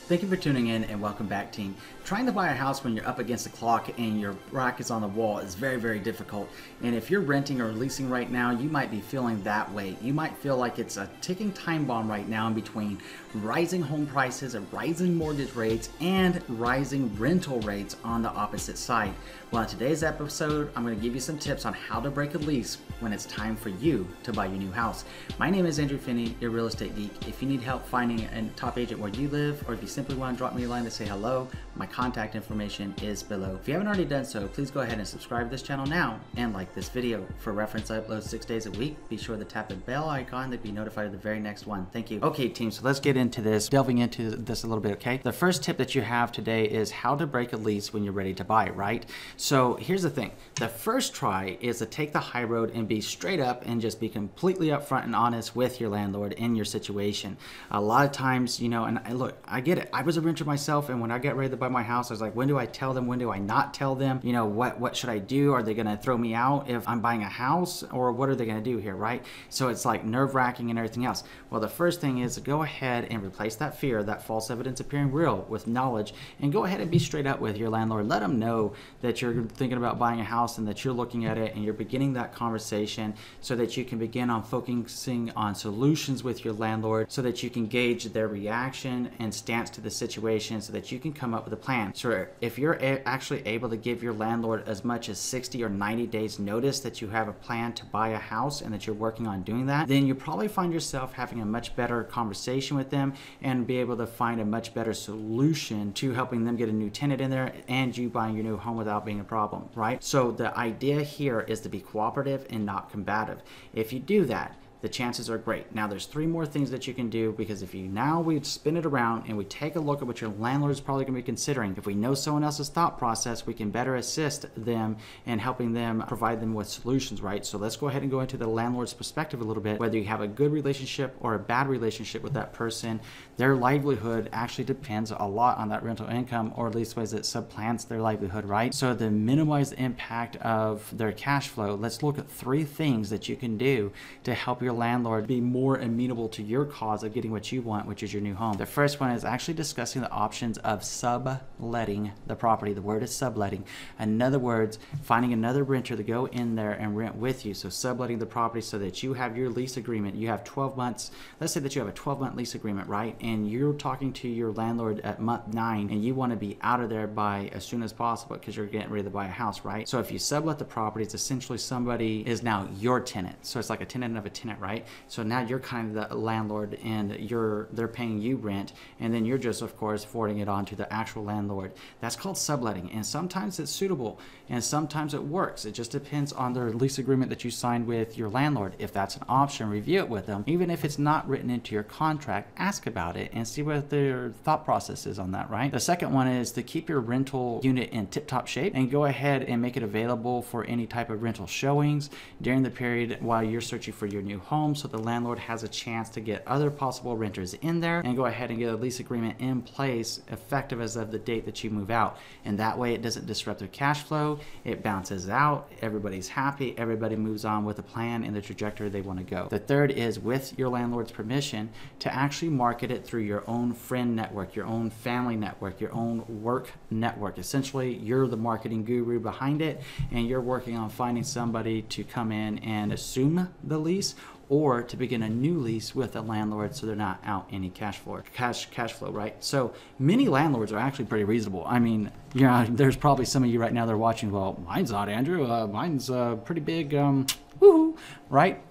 Thank you for tuning in and welcome back, team. Trying to buy a house when you're up against the clock and your rack is on the wall is very, very difficult. And if you're renting or leasing right now, you might be feeling that way. You might feel like it's a ticking time bomb right now in between rising home prices, rising mortgage rates, and rising rental rates on the opposite side. Well, in today's episode, I'm going to give you some tips on how to break a lease when it's time for you to buy your new house. My name is Andrew Finney, your real estate geek. If you need help finding a top agent where you live, or if you simply want to drop me a line to say hello, my contact information is below. If you haven't already done so, please go ahead and subscribe to this channel now and like this video. For reference, I upload 6 days a week. Be sure to tap the bell icon to be notified of the very next one. Thank you. Okay, team, so let's get into this, delving into this a little bit, okay? The first tip that you have today is how to break a lease when you're ready to buy, right? So here's the thing. The first try is to take the high road and be straight up and just be completely upfront and honest with your landlord in your situation. A lot of times, you know, and look, I get it. I was a renter myself, and when I got ready to buy my house, I was like, when do I tell them? When do I not tell them? You know, what should I do? Are they going to throw me out if I'm buying a house, or what are they going to do here, right? So it's like nerve-wracking and everything else. Well, the first thing is to go ahead and replace that fear, that false evidence appearing real, with knowledge, and go ahead and be straight up with your landlord. Let them know that you're thinking about buying a house and that you're looking at it and you're beginning that conversation so that you can begin on focusing on solutions with your landlord, so that you can gauge their reaction and stance to the situation, so that you can come up with a plan. So if you're actually able to give your landlord as much as 60 or 90 days notice that you have a plan to buy a house and that you're working on doing that, then you probably find yourself having a much better conversation with them and be able to find a much better solution to helping them get a new tenant in there and you buying your new home without being a problem, right? So the idea here is to be cooperative and not combative. If you do that, the chances are great. Now there's 3 more things that you can do, because if we spin it around and we take a look at what your landlord is probably going to be considering, if we know someone else's thought process, we can better assist them in helping them provide them with solutions, right? So let's go ahead and go into the landlord's perspective a little bit. Whether you have a good relationship or a bad relationship with that person, their livelihood actually depends a lot on that rental income, or at least ways that supplants their livelihood, right? So to minimize the impact of their cash flow, let's look at 3 things that you can do to help your landlord be more amenable to your cause of getting what you want, which is your new home. The first one is actually discussing the options of subletting the property. The word is subletting. In other words, finding another renter to go in there and rent with you. So subletting the property so that you have your lease agreement. You have 12 months. Let's say that you have a 12-month lease agreement, right? And you're talking to your landlord at month 9 and you want to be out of there by as soon as possible because you're getting ready to buy a house, right? So if you sublet the property, it's essentially somebody is now your tenant. So it's like a tenant of a tenant, right? So now you're kind of the landlord and they're paying you rent, and then you're just, of course, forwarding it on to the actual landlord. That's called subletting, and sometimes it's suitable and sometimes it works. It just depends on the lease agreement that you signed with your landlord. If that's an option, review it with them. Even if it's not written into your contract, ask about it and see what their thought process is on that, right? The second one is to keep your rental unit in tip-top shape and go ahead and make it available for any type of rental showings during the period while you're searching for your new home, so the landlord has a chance to get other possible renters in there and go ahead and get a lease agreement in place effective as of the date that you move out. And that way it doesn't disrupt their cash flow, it bounces out, everybody's happy, everybody moves on with a plan and the trajectory they want to go. The third is, with your landlord's permission, to actually market it through your own friend network, your own family network, your own work network. Essentially, you're the marketing guru behind it and you're working on finding somebody to come in and assume the lease, or to begin a new lease with a landlord so they're not out any cash flow, right? So many landlords are actually pretty reasonable. I mean, yeah, there's probably some of you right now that are watching, well, mine's not, Andrew. Mine's pretty big, woohoo, right?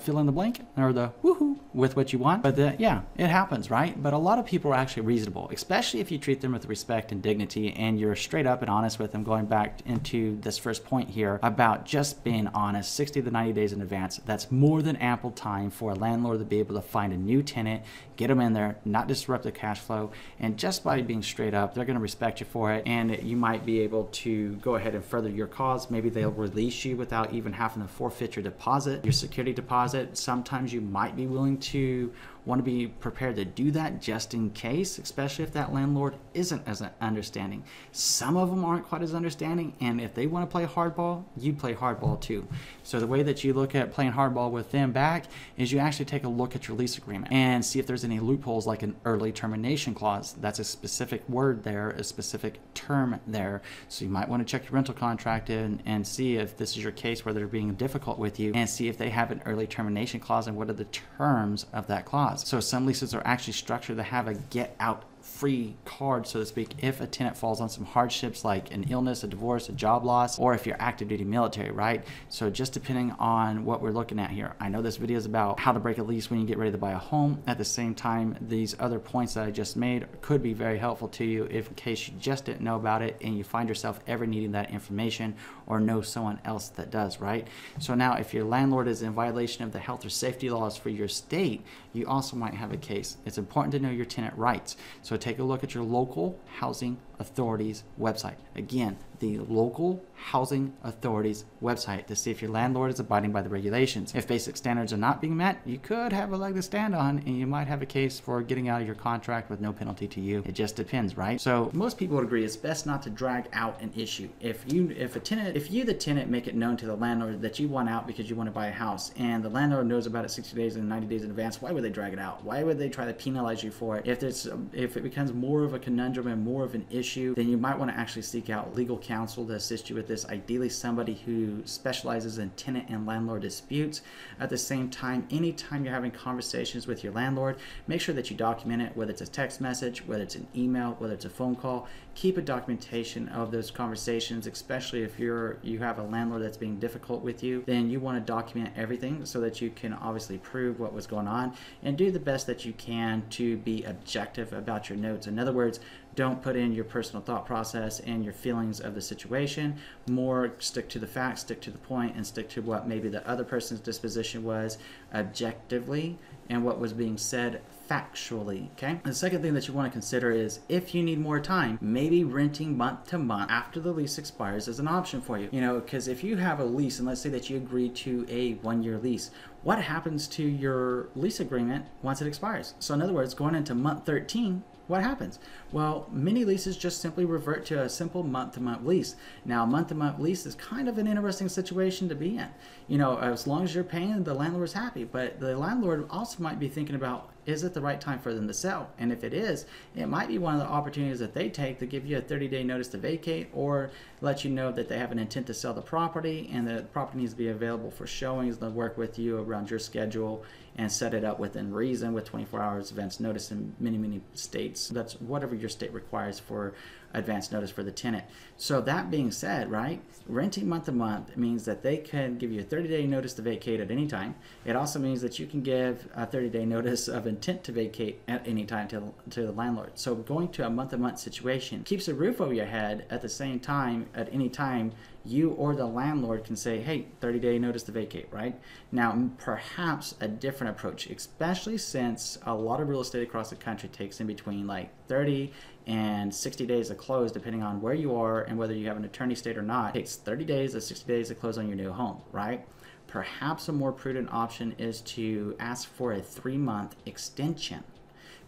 Fill in the blank, or the woohoo with what you want. But yeah, it happens, right? But a lot of people are actually reasonable, especially if you treat them with respect and dignity and you're straight up and honest with them. Going back into this first point here about just being honest, 60 to 90 days in advance, that's more than ample time for a landlord to be able to find a new tenant, get them in there, not disrupt the cash flow. And just by being straight up, they're going to respect you for it. And you might be able to go ahead and further your cause. Maybe they'll release you without even having to forfeit your deposit, your security deposit. Sometimes you might be willing to Want to be prepared to do that just in case, especially if that landlord isn't as understanding. Some of them aren't quite as understanding, and if they want to play hardball, you play hardball too. So the way that you look at playing hardball with them back is you actually take a look at your lease agreement and see if there's any loopholes, like an early termination clause. That's a specific word there, a specific term there. So you might want to check your rental contract in and see if this is your case where they're being difficult with you, and see if they have an early termination clause and what are the terms of that clause. So some leases are actually structured to have a get out free card, so to speak, if a tenant falls on some hardships like an illness, a divorce, a job loss, or if you're active duty military, right? So just depending on what we're looking at here. I know this video is about how to break a lease when you get ready to buy a home. At the same time, these other points that I just made could be very helpful to you if in case you just didn't know about it and you find yourself ever needing that information or know someone else that does, right? So now if your landlord is in violation of the health or safety laws for your state, you also might have a case. It's important to know your tenant rights. So take a look at your local housing authority's website. Again, the local housing authority's website to see if your landlord is abiding by the regulations. If basic standards are not being met, you could have a leg to stand on, and you might have a case for getting out of your contract with no penalty to you. It just depends, right? So most people would agree it's best not to drag out an issue. If you the tenant make it known to the landlord that you want out because you want to buy a house, and the landlord knows about it 60 days and 90 days in advance, why would they drag it out? Why would they try to penalize you for it? If it becomes more of a conundrum and more of an issue, then you might want to actually seek out legal counsel to assist you with this. Ideally, somebody who specializes in tenant and landlord disputes. At the same time, anytime you're having conversations with your landlord, make sure that you document it, whether it's a text message, whether it's an email, whether it's a phone call. Keep a documentation of those conversations, especially if you have a landlord that's being difficult with you. Then you want to document everything so that you can obviously prove what was going on and do the best that you can to be objective about your notes. In other words, don't put in your personal thought process and your feelings of the situation. More stick to the facts, stick to the point, and stick to what maybe the other person's disposition was objectively and what was being said factually, okay? The second thing that you want to consider is if you need more time, maybe renting month to month after the lease expires is an option for you. You know, because if you have a lease, and let's say that you agree to a 1-year lease, what happens to your lease agreement once it expires? So in other words, going into month 13, what happens? Well, many leases just simply revert to a simple month-to-month lease. Now, a month-to-month lease is kind of an interesting situation to be in. You know, as long as you're paying, the landlord's happy, but the landlord also might be thinking about, is it the right time for them to sell? And if it is, it might be one of the opportunities that they take to give you a 30-day notice to vacate, or let you know that they have an intent to sell the property and the property needs to be available for showings. They'll work with you around your schedule and set it up within reason with 24 hours advance notice in many states. That's whatever your state requires for advance notice for the tenant. So that being said, right, renting month to month means that they can give you a 30-day notice to vacate at any time. It also means that you can give a 30-day notice of intent to vacate at any time to the landlord. So going to a month-to-month situation keeps a roof over your head. At the same time, at any time, you or the landlord can say, hey, 30-day notice to vacate, right? Now, perhaps a different approach, especially since a lot of real estate across the country takes in between like 30 and 60 days to close, depending on where you are and whether you have an attorney state or not. It takes 30 days to 60 days to close on your new home, right? Perhaps a more prudent option is to ask for a 3-month extension.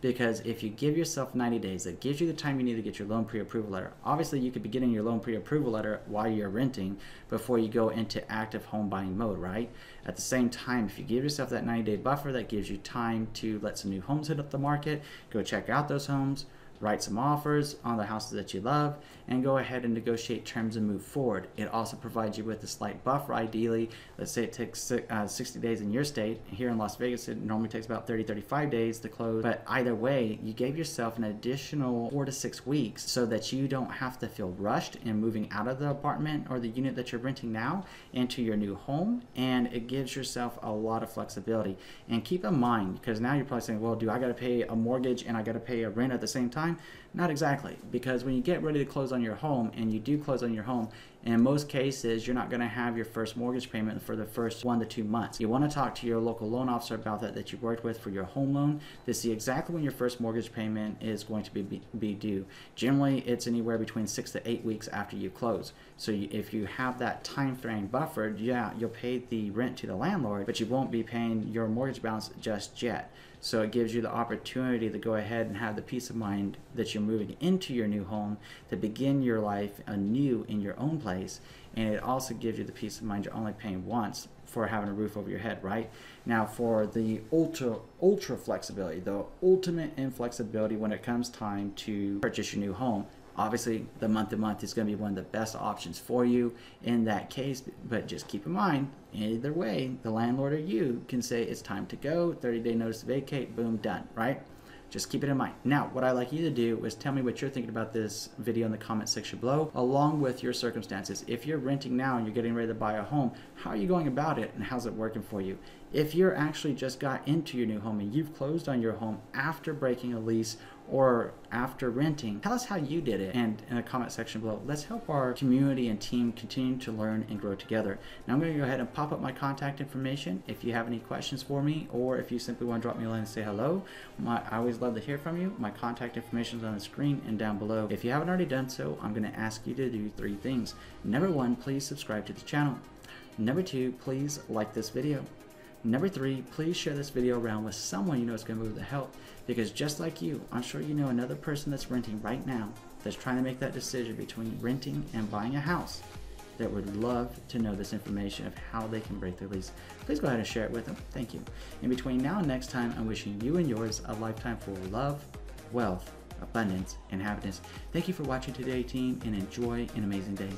Because if you give yourself 90 days, that gives you the time you need to get your loan pre-approval letter. Obviously, you could be getting your loan pre-approval letter while you're renting before you go into active home buying mode, right? At the same time, if you give yourself that 90-day buffer, that gives you time to let some new homes hit up the market, go check out those homes, write some offers on the houses that you love, and go ahead and negotiate terms and move forward. It also provides you with a slight buffer. Ideally, let's say it takes 60 days in your state. Here in Las Vegas, it normally takes about 30-35 days to close. But either way, you gave yourself an additional 4 to 6 weeks so that you don't have to feel rushed in moving out of the apartment or the unit that you're renting now into your new home. And it gives yourself a lot of flexibility. And keep in mind, because now you're probably saying, well, do I got to pay a mortgage and I got to pay a rent at the same time? Not exactly, because when you get ready to close on your home, and you do close on your home, And in most cases, you're not going to have your first mortgage payment for the first 1 to 2 months. You want to talk to your local loan officer about that you worked with for your home loan to see exactly when your first mortgage payment is going to be due. Generally, it's anywhere between 6 to 8 weeks after you close. So if you have that time frame buffered, yeah, you'll pay the rent to the landlord, but you won't be paying your mortgage balance just yet. So it gives you the opportunity to go ahead and have the peace of mind that you're moving into your new home to begin your life anew in your own place. And it also gives you the peace of mind you're only paying once for having a roof over your head, right? Now for the ultra flexibility, the ultimate inflexibility when it comes time to purchase your new home, obviously the month-to-month is going to be one of the best options for you in that case, but just keep in mind, either way, the landlord or you can say it's time to go, 30-day notice to vacate, boom, done, right? Just keep it in mind. Now, what I'd like you to do is tell me what you're thinking about this video in the comment section below, along with your circumstances. If you're renting now and you're getting ready to buy a home, how are you going about it and how's it working for you? If you're actually just got into your new home and you've closed on your home after breaking a lease or after renting, tell us how you did it, and in the comment section below, let's help our community and team continue to learn and grow together. Now I'm going to go ahead and pop up my contact information if you have any questions for me, or if you simply want to drop me a line and say hello. I always love to hear from you. My contact information is on the screen and down below. If you haven't already done so, I'm going to ask you to do 3 things. Number 1, please subscribe to the channel. Number 2, please like this video. Number 3, please share this video around with someone you know is going to move to help, because just like you, I'm sure you know another person that's renting right now that's trying to make that decision between renting and buying a house that would love to know this information of how they can break their lease. Please go ahead and share it with them. Thank you. In between now and next time, I'm wishing you and yours a lifetime full of love, wealth, abundance, and happiness. Thank you for watching today, team, and enjoy an amazing day.